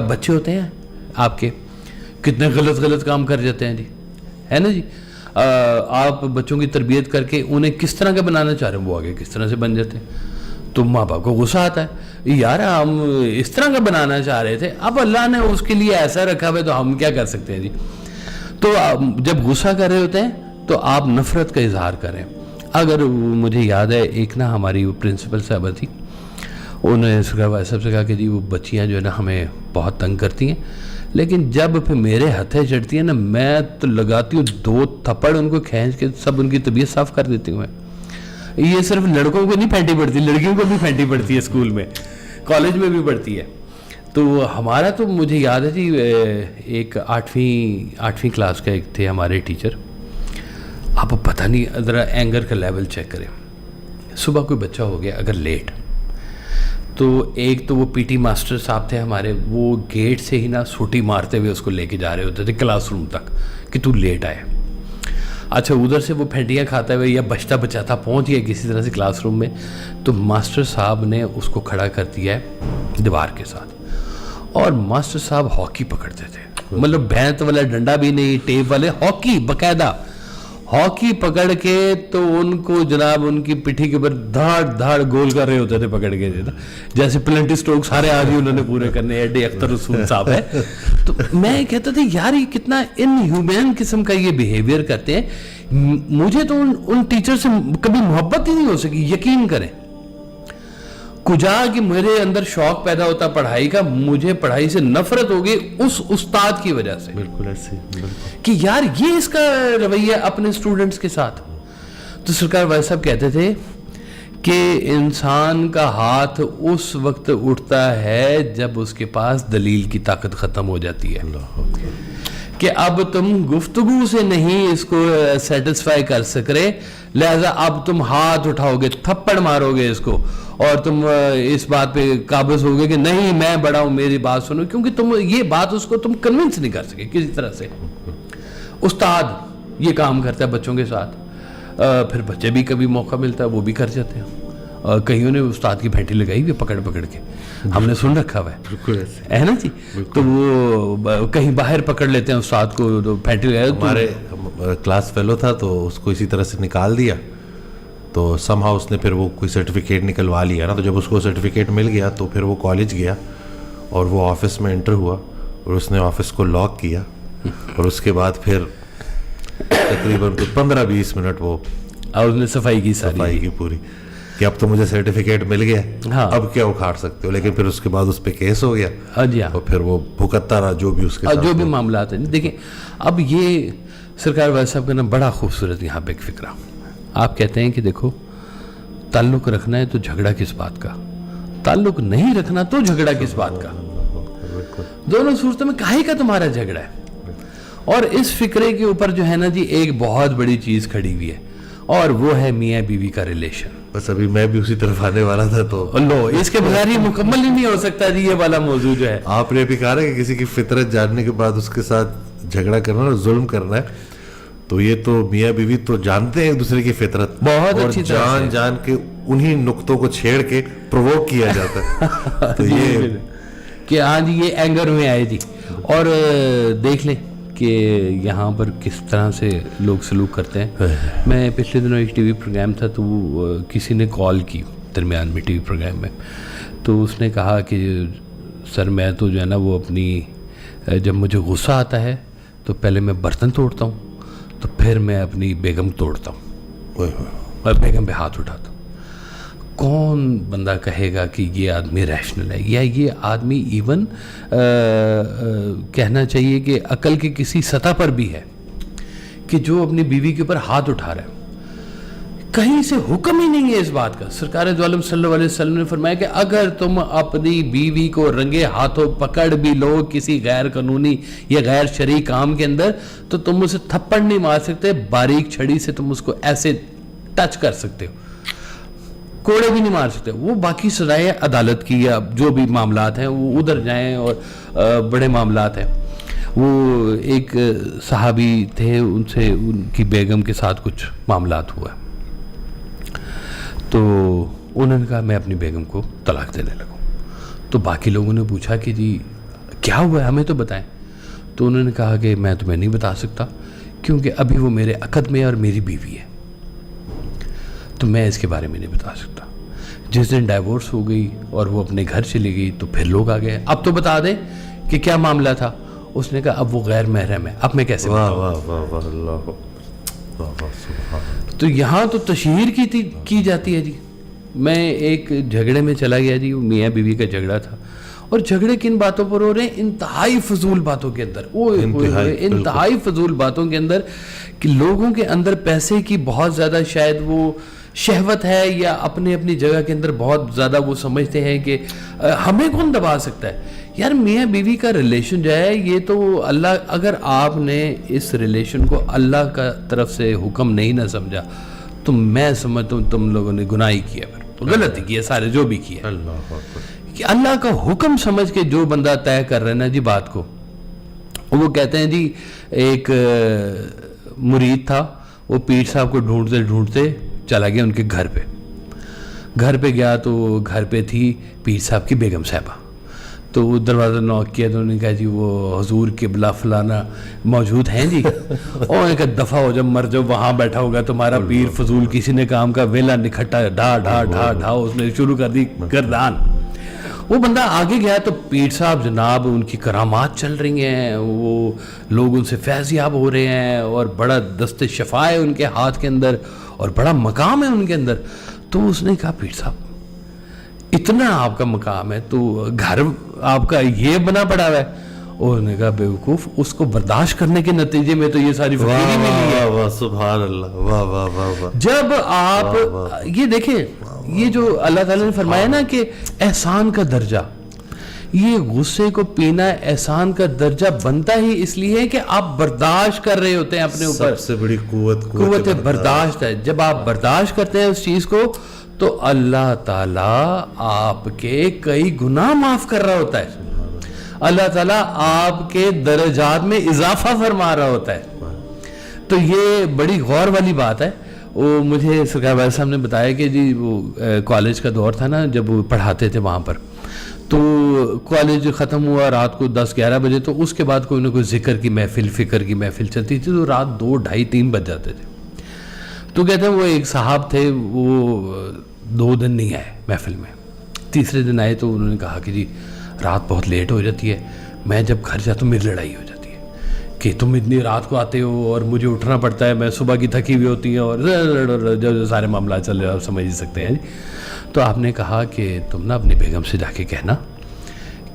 بچے ہوتے ہیں آپ کے کتنے غلط کام کر جاتے ہیں جی, ہے نا جی. آپ بچوں کی تربیت کر کے انہیں کس طرح کا بنانا چاہ رہے ہیں وہ آگے کس طرح سے بن جاتے ہیں. تو ماں باپ کو غصہ آتا ہے, یار ہم اس طرح کا بنانا چاہ رہے تھے, اب اللہ نے اس کے لیے ایسا رکھا ہوا ہے تو ہم کیا کر سکتے ہیں جی. تو جب غصہ کر رہے ہوتے ہیں تو آپ نفرت کا اظہار کریں. اگر مجھے یاد ہے ایک نا ہماری وہ پرنسپل صاحبہ تھی, انہوں نے سرکار صاحب سے کہا کہ جی وہ بچیاں جو ہے نا ہمیں بہت تنگ کرتی ہیں, لیکن جب پھر میرے ہتھیں چڑھتی ہیں نا میں تو لگاتی ہوں 2 تھپڑ ان کو کھینچ کے سب ان کی طبیعت صاف کر دیتی ہوں. یہ صرف لڑکوں کو نہیں پھینٹی پڑتی, لڑکیوں کو بھی پھینٹی پڑتی ہے, اسکول میں کالج میں بھی پڑتی ہے. تو ہمارا تو مجھے یاد ہے جی ایک 8ویں کلاس کا ایک تھے ہمارے ٹیچر, آپ پتہ نہیں ذرا اینگر کا لیول چیک کریں. صبح کوئی بچہ ہو گیا اگر لیٹ, تو ایک تو وہ پی ٹی ماسٹر صاحب تھے ہمارے, وہ گیٹ سے ہی نا سوٹی مارتے ہوئے اس کو لے کے جا رہے ہوتے تھے کلاس روم تک کہ تو لیٹ آئے. اچھا ادھر سے وہ پھینٹیاں کھاتا ہوئے یا بچتا بچاتا پہنچ گیا کسی طرح سے کلاس روم میں, تو ماسٹر صاحب نے اس کو کھڑا کر دیا ہے دیوار کے ساتھ, اور ماسٹر صاحب ہاکی پکڑتے تھے, مطلب بھینت والا ڈنڈا بھی نہیں, ٹیپ والے, ہاکی باقاعدہ ہاکی پکڑ کے تو ان کو جناب ان کی پٹھی کے اوپر دھاڑ گول کر رہے ہوتے تھے پکڑ کے, جیسے پلنٹی سٹروک سارے آج انہوں نے پورے کرنے. ایڈی اختر رسول صاحب ہے. تو میں کہتا تھا یار یہ کتنا ان ہیومین قسم کا یہ بیہیویئر کرتے ہیں. مجھے تو ان ٹیچر سے کبھی محبت ہی نہیں ہو سکی, یقین کریں. کجا کہ میرے اندر شوق پیدا ہوتا پڑھائی کا, مجھے پڑھائی سے نفرت ہو گئی اس استاد کی وجہ سے. بالکل ایسے کہ یار یہ اس کا رویہ اپنے اسٹوڈنٹس کے ساتھ. تو سرکار وائس صاحب کہتے تھے کہ انسان کا ہاتھ اس وقت اٹھتا ہے جب اس کے پاس دلیل کی طاقت ختم ہو جاتی ہے, کہ اب تم گفتگو سے نہیں اس کو سیٹسفائی کر سک رہے, لہذا اب تم ہاتھ اٹھاؤ گے, تھپڑ مارو گے اس کو, اور تم اس بات پہ قابض ہوگے کہ نہیں میں بڑا ہوں میری بات سنو, کیونکہ تم یہ بات اس کو تم کنونس نہیں کر سکے کسی طرح سے. استاد یہ کام کرتا ہے بچوں کے ساتھ, پھر بچے بھی کبھی موقع ملتا ہے وہ بھی کر جاتے ہیں. کئیوں نے استاد کی پھینٹی لگائی ہوئی پکڑ کے, ہم نے سن رکھا ہوا ہے نا جی. تو وہ کہیں باہر پکڑ لیتے ہیں استاد کو, تو پھینٹی لگائی. ہمارے کلاس فیلو تھا تو اس کو اسی طرح سے نکال دیا, تو سم ہاؤ اس نے پھر وہ کوئی سرٹیفکیٹ نکلوا لیا نا. تو جب اس کو سرٹیفکیٹ مل گیا تو پھر وہ کالج گیا اور وہ آفس میں انٹر ہوا, اور اس نے آفس کو لاک کیا, اور اس کے بعد پھر تقریباً 15-20 منٹ وہ اور اس نے صفائی کی پوری, کہ اب تو مجھے سرٹیفکیٹ مل گیا, اب کیا اکھاڑ سکتے ہو. لیکن پھر اس کے بعد اس پہ کیس ہو گیا, اور پھر وہ بھگتتا رہا جو بھی اس کے جو بھی معاملات ہیں. دیکھیں اب یہ سرکار وائس صاحب کا نا بڑا خوبصورت یہاں پہ ایک فکرہ. آپ کہتے ہیں کہ دیکھو تعلق رکھنا ہے تو جھگڑا کس بات کا, تعلق نہیں رکھنا تو جھگڑا کس بات کا. دونوں صورتوں میں کاہے کا تمہارا جھگڑا ہے. اور اس فکرے کے اوپر جو ہے نا جی ایک بہت بڑی چیز کھڑی ہوئی ہے, اور وہ ہے میاں بیوی کا ریلیشن. بس ابھی میں بھی اسی طرف آنے والا تھا, تو لو اس کے بغیر یہ مکمل ہی نہیں ہو سکتا جی یہ والا موضوع جو ہے. آپ نے بھی کہا کہ کسی کی فطرت جاننے کے بعد اس کے ساتھ جھگڑا کرنا اور ظلم کرنا ہے, تو یہ تو میاں بیوی تو جانتے ہیں ایک دوسرے کی فطرت, بہت اور اچھی جان کے انہی نقطوں کو چھیڑ کے پرووک کیا جاتا ہے. تو یہ کہ ہاں جی یہ اینگر میں آئے جی. اور دیکھ لیں کہ یہاں پر کس طرح سے لوگ سلوک کرتے ہیں. میں پچھلے دنوں ایک ٹی وی پروگرام تھا, تو کسی نے کال کی درمیان میں ٹی وی پروگرام میں, تو اس نے کہا کہ سر میں تو جو ہے نا وہ اپنی جب مجھے غصہ آتا ہے تو پہلے میں برتن توڑتا ہوں, تو پھر میں اپنی بیگم توڑتا ہوں اور بیگم پہ ہاتھ اٹھاتا ہوں. کون بندہ کہے گا کہ یہ آدمی ریشنل ہے, یا یہ آدمی ایون کہنا چاہیے کہ عقل کے کسی سطح پر بھی ہے کہ جو اپنی بیوی کے اوپر ہاتھ اٹھا رہا ہے. کہیں سے حکم ہی نہیں ہے اس بات کا. سرکار دو عالم صلی اللہ علیہ وسلم نے فرمایا کہ اگر تم اپنی بیوی کو رنگے ہاتھوں پکڑ بھی لو کسی غیر قانونی یا غیر شرعی کام کے اندر, تو تم اسے تھپڑ نہیں مار سکتے, باریک چھڑی سے تم اس کو ایسے ٹچ کر سکتے ہو, کوڑے بھی نہیں مار سکتے. وہ باقی سزائیں عدالت کی یا جو بھی معاملات ہیں وہ ادھر جائیں, اور بڑے معاملات ہیں. وہ ایک صحابی تھے, ان سے ان کی بیگم کے ساتھ کچھ معاملات ہوا, تو انہوں نے کہا میں اپنی بیگم کو طلاق دینے لگوں. تو باقی لوگوں نے پوچھا کہ جی کیا ہوا ہے ہمیں تو بتائیں. تو انہوں نے کہا کہ میں تمہیں نہیں بتا سکتا کیونکہ ابھی وہ میرے عقد میں ہے اور میری بیوی ہے, تو میں اس کے بارے میں نہیں بتا سکتا. جس دن ڈائیورس ہو گئی اور وہ اپنے گھر چلی گئی تو پھر لوگ آ گئے, اب تو بتا دیں کہ کیا معاملہ تھا. اس نے کہا اب وہ غیر محرم ہے, اب میں کیسے بتاؤں. تو یہاں تو تشہیر کی جاتی ہے جی. میں ایک جھگڑے میں چلا گیا جی, میاں بیوی کا جھگڑا تھا, اور جھگڑے کن باتوں پر ہو رہے ہیں, انتہائی فضول باتوں کے اندر, انتہائی فضول باتوں کے اندر, کہ لوگوں کے اندر پیسے کی بہت زیادہ شاید وہ شہوت ہے, یا اپنے اپنی جگہ کے اندر بہت زیادہ وہ سمجھتے ہیں کہ ہمیں کون دبا سکتا ہے. یار میاں بیوی کا ریلیشن جو ہے یہ تو اللہ, اگر آپ نے اس ریلیشن کو اللہ کا طرف سے حکم نہیں نہ سمجھا تو میں سمجھتا ہوں تم لوگوں نے گناہ ہی کیا, پھر غلطی کی ہے سارے جو بھی کیا. کہ اللہ کا حکم سمجھ کے جو بندہ طے کر رہا ہے نا جی بات کو, وہ کہتے ہیں جی ایک مرید تھا, وہ پیر صاحب کو ڈھونڈتے ڈھونڈتے چلا گیا ان کے گھر پہ گیا تو گھر پہ تھی پیر صاحب کی بیگم صاحبہ. تو وہ دروازہ نوک کیا تو انہوں نے کہا جی وہ حضور قبلہ فلانا موجود ہیں جی. اور ایک دفعہ ہو جب مر جب وہاں بیٹھا ہوگا تمہارا پیر فضول کسی نے کام کا ویلا نکھٹا ڈھا ڈھا ڈھا ڈھا اس نے شروع کر دی گردان. وہ بندہ آگے گیا تو پیر صاحب جناب ان کی کرامات چل رہی ہیں, وہ لوگ ان سے فیض یاب ہو رہے ہیں, اور بڑا دست شفا ہے ان کے ہاتھ کے اندر, اور بڑا مقام ہے ان کے اندر. تو اس نے کہا پیر صاحب اتنا آپ کا مقام ہے تو گھر آپ کا یہ بنا پڑا ہوا ہے. اور نے کہا بیوقوف, اس کو برداشت کرنے کے نتیجے میں تو یہ ساری فقیری ملی ہے. سبحان اللہ, واہ واہ واہ واہ. جب آپ یہ دیکھیں, یہ جو اللہ تعالیٰ نے فرمایا نا کہ احسان کا درجہ, یہ غصے کو پینا احسان کا درجہ بنتا ہی اس لیے کہ آپ برداشت کر رہے ہوتے ہیں اپنے اوپر. سب سے بڑی قوت برداشت ہے. جب آپ برداشت کرتے ہیں اس چیز کو تو اللہ تعالیٰ آپ کے کئی گناہ معاف کر رہا ہوتا ہے. اللہ تعالیٰ آپ کے درجات میں اضافہ فرما رہا ہوتا ہے. تو یہ بڑی غور والی بات ہے. وہ مجھے سرکار والد صاحب نے بتایا کہ جی وہ کالج کا دور تھا نا, جب وہ پڑھاتے تھے وہاں پر, تو کالج ختم ہوا رات کو 10-11 بجے, تو اس کے بعد کوئی نہ کوئی ذکر کی محفل, فکر کی محفل چلتی تھی, تو رات 2, 2:30, 3 بج جاتے تھے. تو کہتے ہیں وہ ایک صاحب تھے, وہ 2 دن نہیں آئے محفل میں. تیسرے دن آئے تو انہوں نے کہا کہ جی رات بہت لیٹ ہو جاتی ہے, میں جب گھر جاتا ہوں میری لڑائی ہو جاتی ہے کہ تم اتنی رات کو آتے ہو اور مجھے اٹھنا پڑتا ہے, میں صبح کی تھکی ہوئی ہوتی ہیں, اور جو سارے معاملات چل رہے ہیں آپ سمجھ ہی سکتے ہیں. تو آپ نے کہا کہ تم نا اپنی بیگم سے جا کے کہنا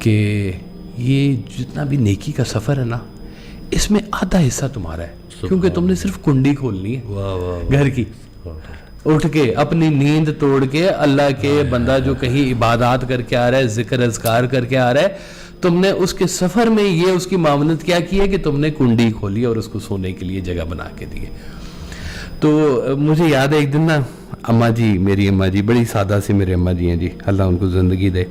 کہ یہ جتنا بھی نیکی کا سفر ہے نا, اس میں آدھا حصہ تمہارا ہے, کیونکہ تم نے صرف کنڈی کھولنی ہے گھر کی. اٹھ کے اپنی نیند توڑ کے اللہ کے بندہ جو کہیں عبادات کر کے آ رہا ہے, ذکر اذکار کر کے آ رہا ہے, تم نے اس کے سفر میں یہ اس کی معاونت کیا کی ہے کہ تم نے کنڈی کھولی اور اس کو سونے کے لیے جگہ بنا کے دی ہے. تو مجھے یاد ہے ایک دن نا اماں جی, میری اماں جی بڑی سادہ سی میرے اماں جی ہیں جی, اللہ ان کو زندگی دے.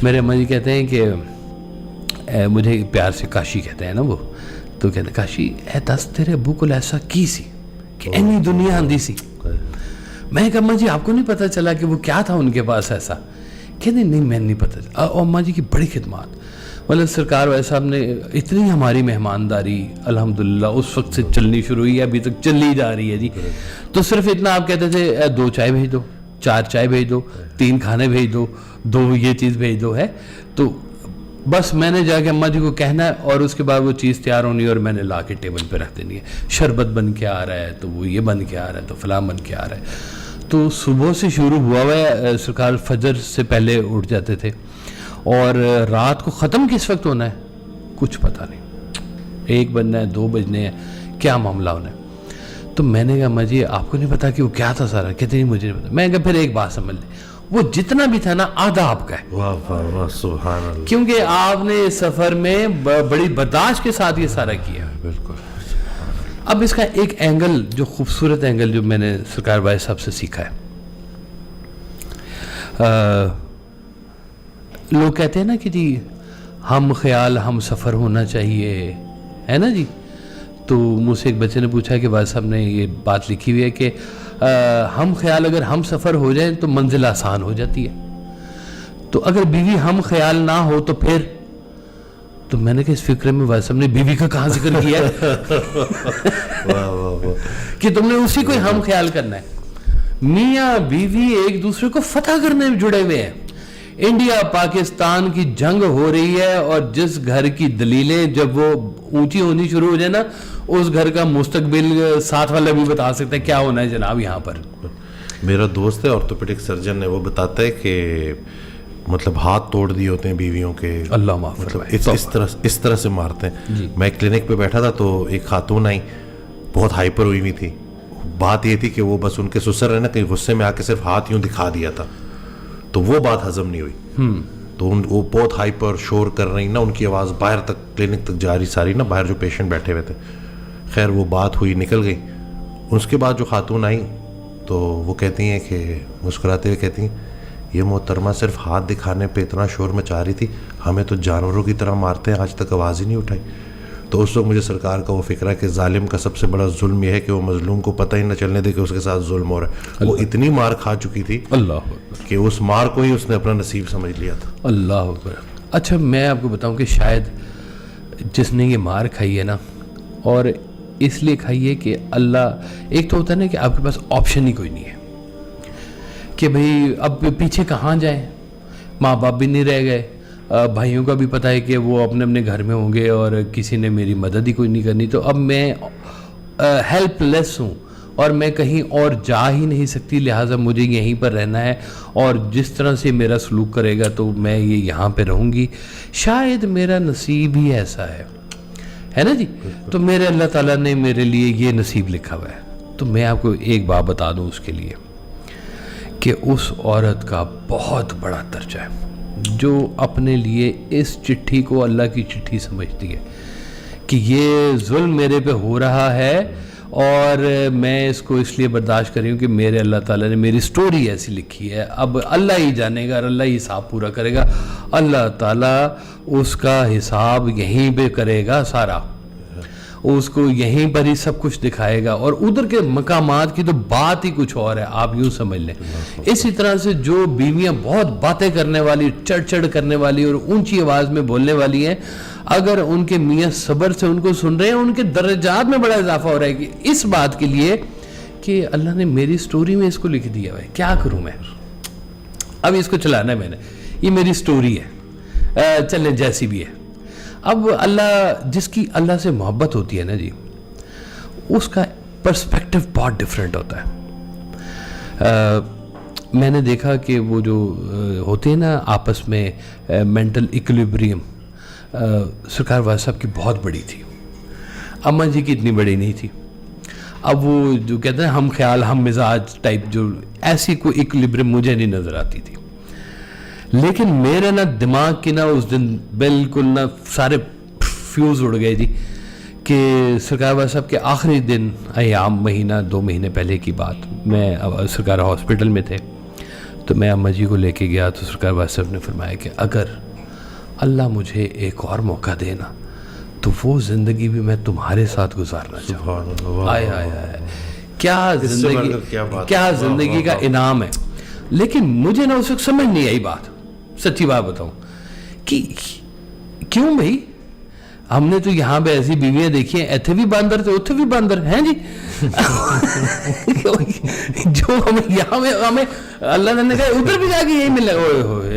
میرے اماں جی کہتے ہیں کہ مجھے پیار سے کاشی کہتے ہیں نا وہ, تو کہتے ہیں کاشی اے دس تیرے ابو کو ایسا کی سی کہ اینی دنیا آندی سی. میں کہا اماں جی آپ کو نہیں پتہ چلا کہ وہ کیا تھا ان کے پاس ایسا؟ کہتے نہیں میں نہیں پتہ. اور اماں جی کی بڑی خدمات, مطلب سرکار والے صاحب نے اتنی ہماری مہمانداری الحمدللہ اس وقت سے چلنی شروع ہوئی ہے, ابھی تک چلی جا رہی ہے جی. تو صرف اتنا آپ کہتے تھے 2 چائے بھیج دو, 4 چائے بھیج دو, 3 کھانے بھیج دو, 2 یہ چیز بھیج دو ہے. تو بس میں نے جا کے اماں جی کو کہنا ہے اور اس کے بعد وہ چیز تیار ہونی ہے اور میں نے لا کے ٹیبل پہ رکھ دینی ہے. شربت بن کے آ رہا ہے تو وہ یہ بن کے آ رہا ہے تو فلاں بن کے آ رہا ہے. تو صبح سے شروع ہوا ہے, سرکار فجر سے پہلے اٹھ جاتے تھے, اور رات کو ختم کس وقت ہونا ہے کچھ پتہ نہیں, 1 بجنا ہے, 2 بجنے ہیں, کیا معاملہ ہونا ہے. تو میں نے کہا اماں جی آپ کو نہیں پتا کہ وہ کیا تھا سارا؟ کہتے نہیں مجھے نہیں پتا. میں کہا پھر ایک بات سمجھ لیں, وہ جتنا بھی تھا نا آدھا آپ کا ہے. واہ واہ واہ سبحان اللہ. کیونکہ آپ نے سفر میں بڑی برداشت کے ساتھ یہ سارا کیا. بالکل. اب اس کا ایک اینگل, جو خوبصورت اینگل جو میں نے سرکار بھائی صاحب سے سیکھا ہے, لوگ کہتے ہیں نا کہ جی ہم خیال ہم سفر ہونا چاہیے, ہے نا جی. تو مجھ سے ایک بچے نے پوچھا کہ بھائی صاحب نے یہ بات لکھی ہوئی ہے کہ ہم خیال اگر ہم سفر ہو جائیں تو منزل آسان ہو جاتی ہے, تو اگر بیوی ہم خیال نہ ہو تو پھر تو میں نے کہا اس فکر میں ویسے ہم نے بیوی کا کہاں ذکر کیا کہ تم نے اسی کو ہم خیال کرنا ہے. میاں بیوی ایک دوسرے کو فتح کرنے میں جڑے ہوئے ہیں. انڈیا پاکستان کی جنگ ہو رہی ہے اور جس گھر کی دلیلیں جب وہ اونچی ہونی شروع ہو جائے نا, اس گھر کا مستقبل ساتھ والا بھی بتا سکتا ہے کیا ہونا ہے جناب یہاں پر. میرا دوست ہے آرتھوپیڈک سرجن ہے, وہ بتاتا ہے کہ مطلب ہاتھ توڑ دیے ہوتے ہیں بیویوں کے, اللہ معاف مطلب اس طرح سے مارتے ہیں. میں کلینک پہ بیٹھا تھا تو ایک خاتون آئی, بہت ہائپر ہوئی ہوئی تھی. بات یہ تھی کہ وہ بس ان کے سسر ہے نا کہیں غصے میں آ کے صرف ہاتھ یوں دکھا دیا تھا, تو وہ بات ہضم نہیں ہوئی. تو وہ بہت ہائپر شور کر رہی نا, ان کی آواز باہر تک کلینک تک جا رہی ساری نا, باہر جو پیشنٹ بیٹھے ہوئے تھے. خیر وہ بات ہوئی, نکل گئی. اس کے بعد جو خاتون آئی تو وہ کہتی ہیں کہ مسکراتے ہوئے کہتی ہیں یہ محترمہ صرف ہاتھ دکھانے پہ اتنا شور مچا رہی تھی, ہمیں تو جانوروں کی طرح مارتے ہیں, آج تک آواز ہی نہیں اٹھائی. تو اس وقت مجھے سرکار کا وہ فکر ہے کہ ظالم کا سب سے بڑا ظلم یہ ہے کہ وہ مظلوم کو پتہ ہی نہ چلنے دے کہ اس کے ساتھ ظلم ہو رہا ہے. وہ اتنی مار کھا چکی تھی اللہ کہ اس مار کو ہی اس نے اپنا نصیب سمجھ لیا تھا. اللہ اکبر. اچھا میں آپ کو بتاؤں کہ شاید جس نے یہ مار کھائی ہے نا, اور اس لیے کھائی ہے کہ اللہ, ایک تو ہوتا ہے نا کہ آپ کے پاس آپشن ہی کوئی نہیں ہے کہ بھئی اب پیچھے کہاں جائیں, ماں باپ بھی نہیں رہ گئے, بھائیوں کا بھی پتہ ہے کہ وہ اپنے اپنے گھر میں ہوں گے اور کسی نے میری مدد ہی کوئی نہیں کرنی, تو اب میں ہیلپ لیس ہوں اور میں کہیں اور جا ہی نہیں سکتی, لہٰذا مجھے یہیں پر رہنا ہے اور جس طرح سے میرا سلوک کرے گا تو میں یہ یہاں پہ رہوں گی. شاید میرا نصیب ہی ایسا ہے نا جی. تو میرے اللہ تعالیٰ نے میرے لیے یہ نصیب لکھا ہوا ہے. تو میں آپ کو ایک بات بتا دوں اس کے لیے کہ اس عورت کا بہت بڑا درجہ ہے جو اپنے لیے اس چٹھی کو اللہ کی چٹھی سمجھتی ہے کہ یہ ظلم میرے پہ ہو رہا ہے اور میں اس کو اس لیے برداشت کر رہی ہوں کہ میرے اللہ تعالیٰ نے میری سٹوری ایسی لکھی ہے, اب اللہ ہی جانے گا اور اللہ ہی حساب پورا کرے گا. اللہ تعالیٰ اس کا حساب یہیں پہ کرے گا سارا, اس کو یہیں پر ہی سب کچھ دکھائے گا, اور ادھر کے مقامات کی تو بات ہی کچھ اور ہے, آپ یوں سمجھ لیں. اسی طرح سے جو بیویاں بہت باتیں کرنے والی, چڑھ چڑھ کرنے والی اور اونچی آواز میں بولنے والی ہیں, اگر ان کے میاں صبر سے ان کو سن رہے ہیں, ان کے درجات میں بڑا اضافہ ہو رہا ہے کہ اس بات کے لیے کہ اللہ نے میری سٹوری میں اس کو لکھ دیا ہے, کیا کروں میں, اب اس کو چلانا ہے میں نے, یہ میری سٹوری ہے, چلیں جیسی بھی ہے. اب اللہ, جس کی اللہ سے محبت ہوتی ہے نا جی, اس کا پرسپیکٹو بہت ڈفرینٹ ہوتا ہے. میں نے دیکھا کہ وہ جو ہوتے ہیں نا آپس میں مینٹل ایکولیبریم, سرکار والا صاحب کی بہت بڑی تھی, اماں جی کی اتنی بڑی نہیں تھی. اب وہ جو کہتے ہیں ہم خیال ہم مزاج ٹائپ, جو ایسی کوئی ایکولیبریم مجھے نہیں نظر آتی تھی. لیکن میرے نا دماغ کی نا اس دن بالکل نا سارے فیوز اڑ گئے جی, کہ سرکار والا صاحب کے آخری دن, ایام مہینہ 2 مہینے پہلے کی بات, میں سرکار ہاسپٹل میں تھے, تو میں اماں جی کو لے کے گیا, تو سرکار والا صاحب نے فرمایا کہ اگر اللہ مجھے ایک اور موقع دے نا تو وہ زندگی بھی میں تمہارے ساتھ گزارنا چاہوں. کیا زندگی کا انعام ہے. لیکن مجھے نا اس وقت سمجھ نہیں آئی بات, سچی بات بتاؤں, کہ کیوں بھائی, ہم نے تو یہاں پہ ایسی بیویاں دیکھی ہیں, ایتھے بھی باندر تھے اتھے بھی باندر ہیں جی. جو ہمیں اللہ نے کہا ادھر بھی جا کے یہی ملے,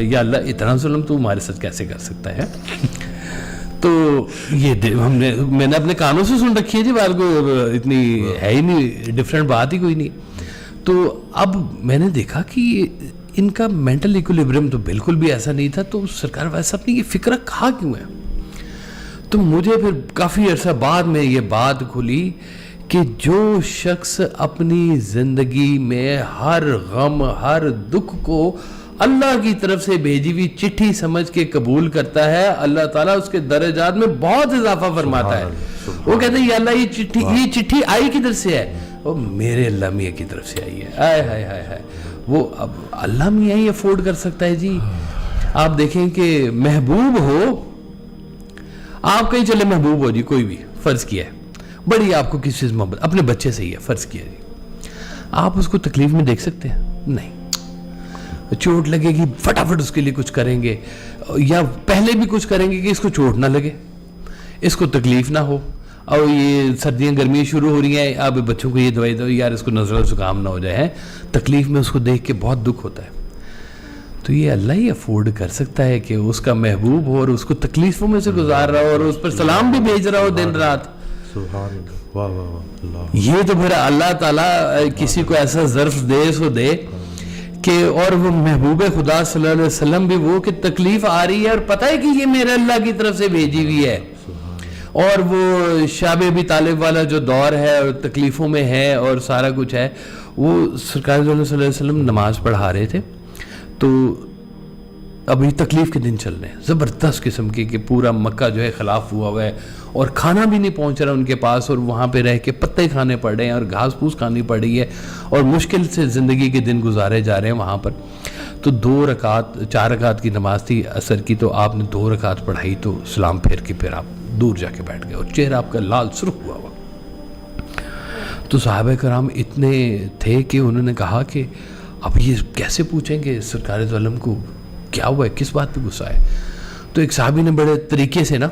یا اللہ اتنا ظلم تو ہمارے ساتھ کیسے کر سکتا ہے. تو یہ میں نے اپنے کانوں سے سن رکھی ہے جی بات کو, اتنی ہے ہی نہیں, ڈفرینٹ بات ہی کوئی نہیں. تو اب میں نے دیکھا کہ ان کا مینٹل ایکولیبریم تو بالکل بھی ایسا نہیں تھا, تو سرکار ویسا اپنی یہ فکر کہا کیوں ہے. تو مجھے پھر کافی عرصہ بعد میں یہ بات کھلی کہ جو شخص اپنی زندگی میں ہر غم ہر دکھ کو اللہ کی طرف سے بھیجی ہوئی چٹھی سمجھ کے قبول کرتا ہے, اللہ تعالیٰ اس کے درجات میں بہت اضافہ فرماتا ہے. وہ کہتے ہیں یا اللہ یہ چٹھی آئی کدھر سے ہے, وہ میرے اللہ میاں کی طرف سے آئی ہے. آئے ہائے ہائے ہائے, وہ اب اللہ میاں ہی افورڈ کر سکتا ہے جی. آپ دیکھیں کہ محبوب ہو, آپ کہیں چلے محبوب ہو جی, کوئی بھی فرض کیا ہے, بڑی آپ کو کسی سے محبت, اپنے بچے سے ہی ہے, فرض کیا جی, آپ اس کو تکلیف میں دیکھ سکتے ہیں؟ نہیں. چوٹ لگے گی فٹافٹ اس کے لیے کچھ کریں گے, یا پہلے بھی کچھ کریں گے کہ اس کو چوٹ نہ لگے, اس کو تکلیف نہ ہو, اور یہ سردیاں گرمیاں شروع ہو رہی ہیں, اب بچوں کو یہ دوائی دو یار اس کو نزلہ زکام نہ ہو جائے, تکلیف میں اس کو دیکھ کے بہت دکھ ہوتا ہے. تو یہ اللہ ہی افورڈ کر سکتا ہے کہ اس کا محبوب ہو اور اس کو تکلیفوں میں سے گزار رہا ہو اور اس پر سلام بھی بھیج رہا ہو دن رات. سبحان اللہ, واہ واہ اللہ. یہ تو پھر اللہ تعالیٰ کسی کو ایسا ظرف دے کہ, اور وہ محبوب خدا صلی اللہ علیہ وسلم بھی وہ کہ تکلیف آ رہی ہے اور پتہ ہے کہ یہ میرے اللہ کی طرف سے بھیجی ہوئی ہے, اور وہ شاب ابی طالب والا جو دور ہے اور تکلیفوں میں ہے اور سارا کچھ ہے, وہ سرکار صلی اللہ علیہ وسلم نماز پڑھا رہے تھے. تو ابھی تکلیف کے دن چل رہے ہیں زبردست قسم کے, کہ پورا مکہ جو ہے خلاف ہوا ہوا ہے اور کھانا بھی نہیں پہنچ رہا ان کے پاس, اور وہاں پہ رہ کے پتے کھانے پڑ رہے ہیں اور گھاس پھوس کھانی پڑ رہی ہے, اور مشکل سے زندگی کے دن گزارے جا رہے ہیں وہاں پر. تو 4 رکعت کی نماز تھی عصر کی, تو آپ نے 2 رکعت پڑھائی تو سلام پھیر کے پھر آپ دور جا کے بیٹھ گئے اور چہرہ آپ کا لال سرخ ہوا. تو صحابہ کرام اتنے تھے کہ انہوں نے کہا کہ اب یہ کیسے پوچھیں گے سرکار دو عالم کو کیا ہوا ہے, کس بات پہ غصہ ہے. تو ایک صحابی نے بڑے طریقے سے نا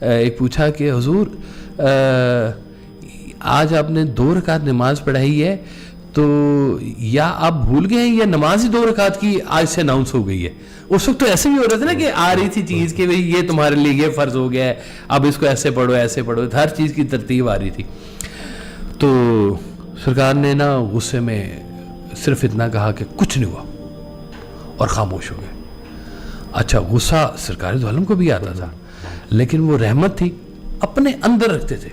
ایک پوچھا کہ حضور آج آپ نے 2 رکعت نماز پڑھائی ہے, تو یا آپ بھول گئے ہیں یا نماز ہی 2 رکعت کی آج سے اناؤنس ہو گئی ہے. اس وقت تو ایسے بھی ہو رہا تھا نا کہ آ رہی تھی چیز کہ بھئی یہ تمہارے لیے یہ فرض ہو گیا ہے, اب اس کو ایسے پڑھو, ہر چیز کی ترتیب آ رہی تھی. تو سرکار نے نا غصے میں صرف اتنا کہا کہ کچھ نہیں ہوا اور خاموش ہو گئے. اچھا, غصہ سرکار دو عالم کو بھی آتا تھا, لیکن وہ رحمت تھی اپنے اندر رکھتے تھے.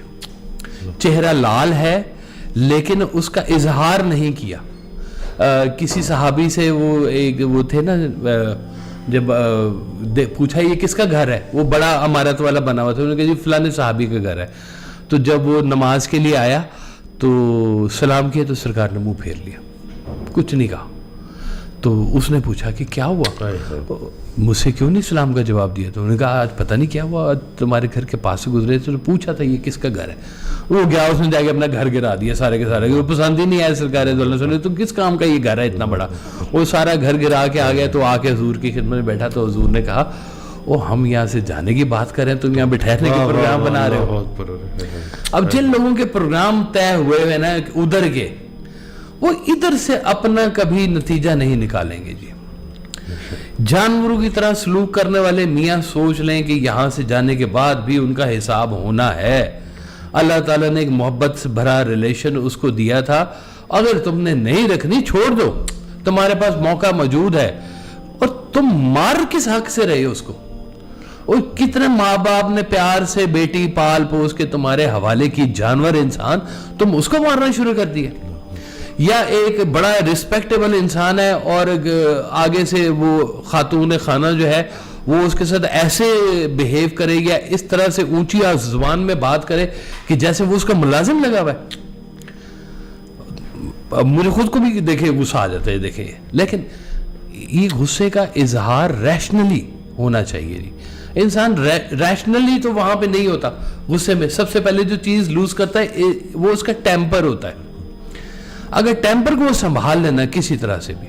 چہرہ لال ہے لیکن اس کا اظہار نہیں کیا. کسی صحابی سے وہ تھے نا, جب پوچھا یہ کس کا گھر ہے, وہ بڑا عمارت والا بنا ہوا تھا, انہوں نے کہا جی فلاں صحابی کا گھر ہے. تو جب وہ نماز کے لیے آیا تو سلام کیا تو سرکار نے منہ پھیر لیا, کچھ نہیں کہا. تو اس نے پوچھا کہ کیا ہوا, مجھ سے کیوں نہیں سلام کا جواب دیا. تو انہوں نے کہا آج پتہ نہیں کیا ہوا, آج تمہارے گھر کے پاس سے گزرے تو پوچھا تھا یہ کس کا گھر ہے. وہ گیا, اس نے جا کے اپنا گھر گرا دیا سارے کے سارے, وہ پسند ہی نہیں آیا سرکار دو عالم, تو کس کام کا یہ گھر ہے اتنا بڑا. وہ سارا گھر گرا کے آ گیا. تو آ کے حضور کی خدمت میں بیٹھا تو حضور نے کہا ہم یہاں سے جانے کی بات کریں, تم یہاں ٹھہرنے کے پروگرام بنا رہے ہو. اب جن لوگوں کے پروگرام طے ہوئے ہوئے نا ادھر کے, وہ ادھر سے اپنا کبھی نتیجہ نہیں نکالیں گے جی. جانوروں کی طرح سلوک کرنے والے میاں سوچ لیں کہ یہاں سے جانے کے بعد بھی ان کا حساب ہونا ہے. اللہ تعالیٰ نے ایک محبت سے بھرا ریلیشن اس کو دیا تھا, اگر تم نے نہیں رکھنی چھوڑ دو, تمہارے پاس موقع موجود ہے. اور تم مار کس حق سے رہے اس کو, اور کتنے ماں باپ نے پیار سے بیٹی پال پوس کے تمہارے حوالے کی, جانور انسان, تم اس کو مارنا شروع کر دیا. یا ایک بڑا رسپیکٹیبل انسان ہے اور آگے سے وہ خاتون خانہ جو ہے وہ اس کے ساتھ ایسے بیہیو کرے یا اس طرح سے اونچی زبان میں بات کرے کہ جیسے وہ اس کا ملازم لگا ہوا ہے. مجھے خود کو بھی دیکھے غصہ آ جاتا ہے دیکھے, لیکن یہ غصے کا اظہار ریشنلی ہونا چاہیے جی. انسان ریشنلی تو وہاں پہ نہیں ہوتا. غصے میں سب سے پہلے جو چیز لوز کرتا ہے وہ اس کا ٹیمپر ہوتا ہے. اگر ٹیمپر کو وہ سنبھال لینا کسی طرح سے بھی,